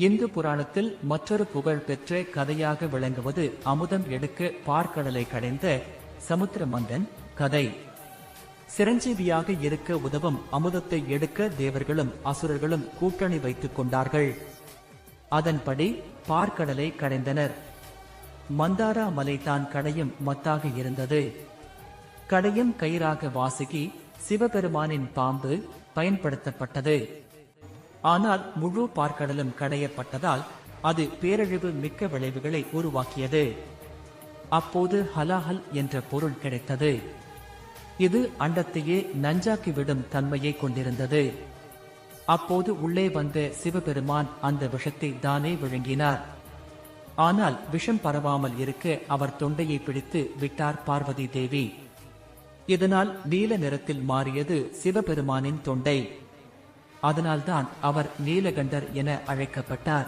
இந்து புராணத்தில் மற்றொரு புகழ் பெற்ற கதையாக விளங்குவது அமுதம் எடுக்க பார்க்கடலை கடைந்த சமுத்திரமந்தன் கதை. சிரஞ்சீவியாக இருக்க உதவும் அமுதத்தை எடுக்க தேவர்களும் அசுரர்களும் கூட்டணி வைத்துக் கொண்டார்கள். அதன்படி பார்க்கடலை கடைந்தனர். மந்தாரா மலை தான் கடையும் மத்தாக இருந்தது. கடையும் கயிறாக வாசுகி சிவபெருமானின் பாம்பு பயன்படுத்தப்பட்டது. ஆனால் முழு பார்க்கடலும் கடையப்பட்டதால் அது பேரழிவு மிக்க விளைவுகளை உருவாக்கியது. அப்போது ஹலாஹல் என்ற பொருள் கிடைத்தது. இது அண்டத்தையே நஞ்சாக்கிவிடும் தன்மையை கொண்டிருந்தது. அப்போது உள்ளே வந்த சிவபெருமான் அந்த விஷத்தை தானே விழுங்கினார். ஆனால் விஷம் பரவாமல் இருக்க அவர் தொண்டையை பிடித்து விட்டார் பார்வதி தேவி. இதனால் நீல நிறத்தில் மாறியது சிவபெருமானின் தொண்டை. அதனால்தான் அவர் நீலகண்டர் என அழைக்கப்பட்டார்.